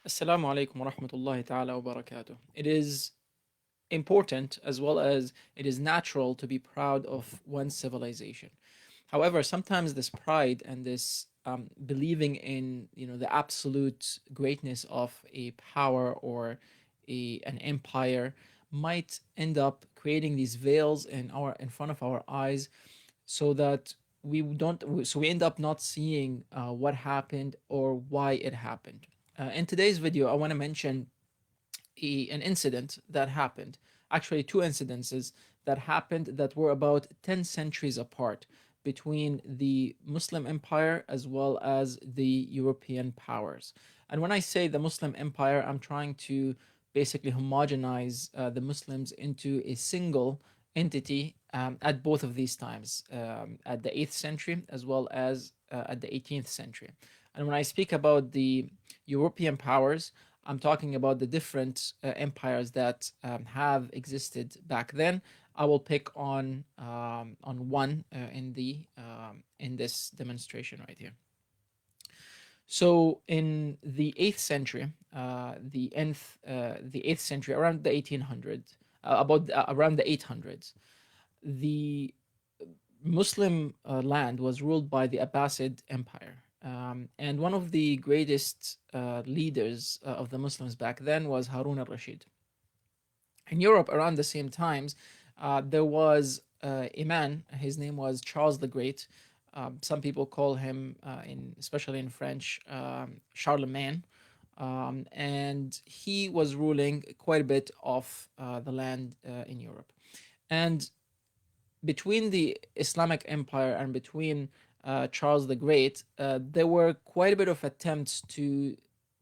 Assalamu alaikum wa rahmatullahi ta'ala wa barakatuh. It is important as well as it is natural to be proud of one's civilization. However, sometimes this pride and this believing in the absolute greatness of a power or an empire might end up creating these veils in front of our eyes, so that we end up not seeing what happened or why it happened. In today's video, I want to mention an incident that happened, actually two incidences that happened that were about 10 centuries apart between the Muslim empire as well as the European powers. And when I say the Muslim empire, I'm trying to basically homogenize the Muslims into a single entity at both of these times, at the 8th century as well as at the 18th century. And when I speak about the European powers, I'm talking about the different empires that have existed back then. I will pick on one in this demonstration right here. So in the 8th century, the 8th century, around the 1800s, around the 800s, the Muslim land was ruled by the Abbasid Empire. And one of the greatest leaders of the Muslims back then was Harun al Rashid. In Europe, around the same times, there was a man. His name was Charles the Great. Some people call him, especially in French, Charlemagne. And he was ruling quite a bit of the land in Europe. And between the Islamic Empire and between Charles the Great, there were quite a bit of attempts to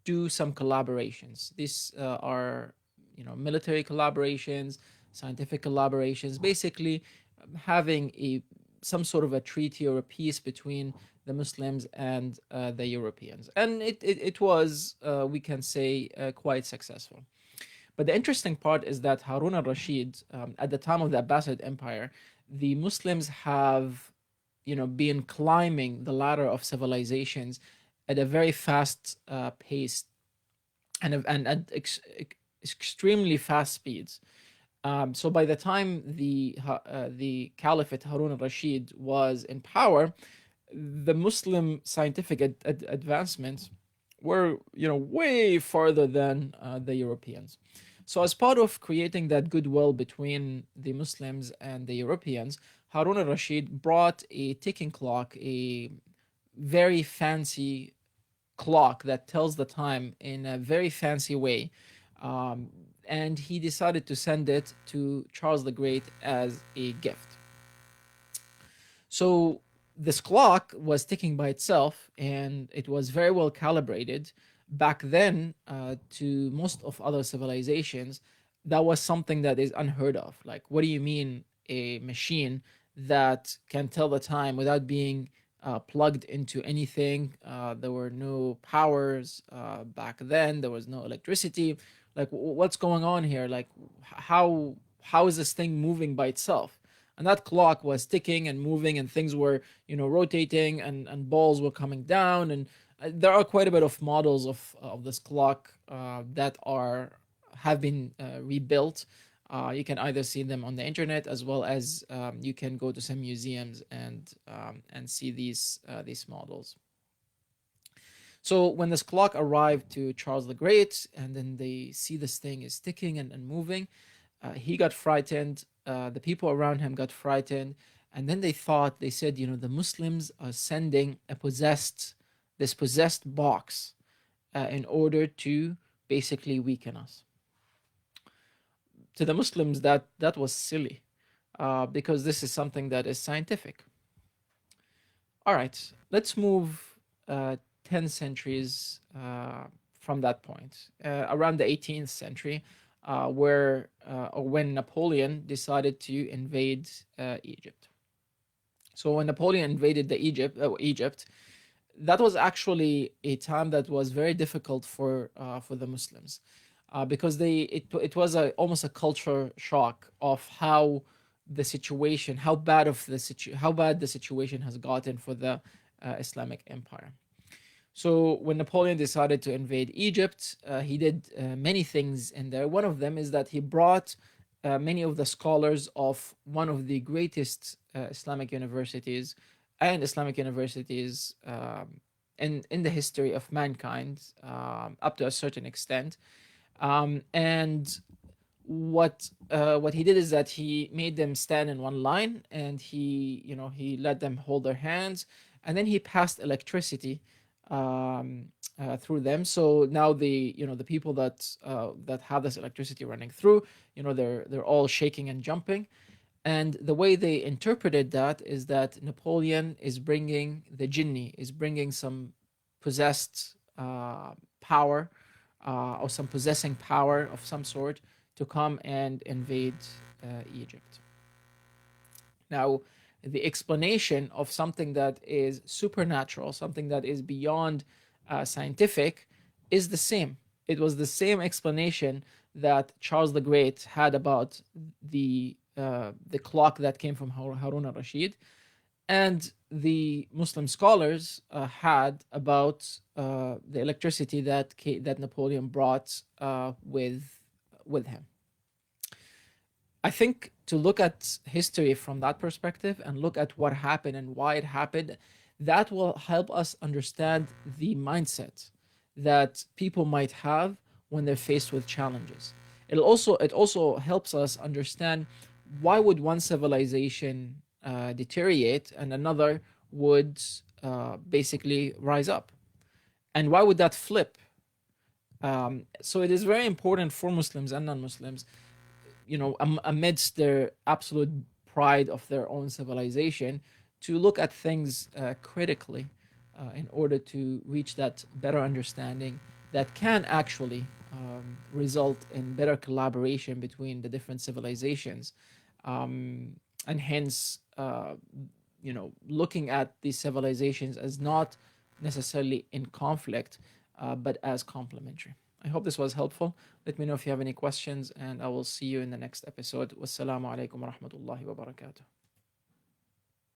do some collaborations. These are, military collaborations, scientific collaborations, basically having a some sort of a treaty or a peace between the Muslims and the Europeans, and it was, we can say, quite successful. But the interesting part is that Harun al-Rashid, at the time of the Abbasid Empire, the Muslims have, been climbing the ladder of civilizations at a very fast pace and at extremely fast speeds. So by the time the Caliphate Harun al-Rashid was in power, the Muslim scientific advancements were, way farther than the Europeans. So as part of creating that goodwill between the Muslims and the Europeans, Harun al-Rashid brought a ticking clock, a very fancy clock that tells the time in a very fancy way. Um, and he decided to send it to Charles the Great as a gift. So this clock was ticking by itself, and it was very well calibrated. Back then, to most of other civilizations, that was something that is unheard of. Like, what do you mean a machine that can tell the time without being plugged into anything? There were no powers back then. There was no electricity. Like, what's going on here? Like, how is this thing moving by itself? And that clock was ticking and moving, and things were, rotating, and balls were coming down. And there are quite a bit of models of this clock that have been rebuilt. You can either see them on the internet, as well as you can go to some museums and see these models. So when this clock arrived to Charles the Great, and then they see this thing is ticking and moving, he got frightened. The people around him got frightened, and then they said, the Muslims are sending this possessed box in order to basically weaken us. To the Muslims, that was silly, because this is something that is scientific. All right, let's move 10 centuries from that point, around the 18th century, or when Napoleon decided to invade Egypt. So when Napoleon invaded Egypt, that was actually a time that was very difficult for the Muslims, because it was almost a culture shock of how bad the situation has gotten for the Islamic Empire. So when Napoleon decided to invade Egypt, he did many things in there. One of them is that he brought many of the scholars of one of the greatest Islamic universities and Islamic universities in the history of mankind, up to a certain extent. And what he did is that he made them stand in one line, and he let them hold their hands, and then he passed electricity through them. So now the people that have this electricity running through, they're all shaking and jumping. And the way they interpreted that is that Napoleon is bringing the jinni, is bringing some possessed power, or some possessing power of some sort, to come and invade Egypt. Now, the explanation of something that is supernatural, something that is beyond scientific, is the same. It was the same explanation that Charles the Great had about the clock that came from Harun al-Rashid, and the Muslim scholars had about the electricity that Napoleon brought with him. I think to look at history from that perspective and look at what happened and why it happened, that will help us understand the mindset that people might have when they're faced with challenges. It also helps us understand why would one civilization deteriorate and another would basically rise up, and why would that flip. So it is very important for Muslims and non-Muslims, amidst their absolute pride of their own civilization, to look at things critically in order to reach that better understanding that can actually result in better collaboration between the different civilizations. And hence, looking at these civilizations as not necessarily in conflict, but as complementary. I hope this was helpful. Let me know if you have any questions, and I will see you in the next episode. Wassalamu alaikum wa rahmatullahi wa barakatuh.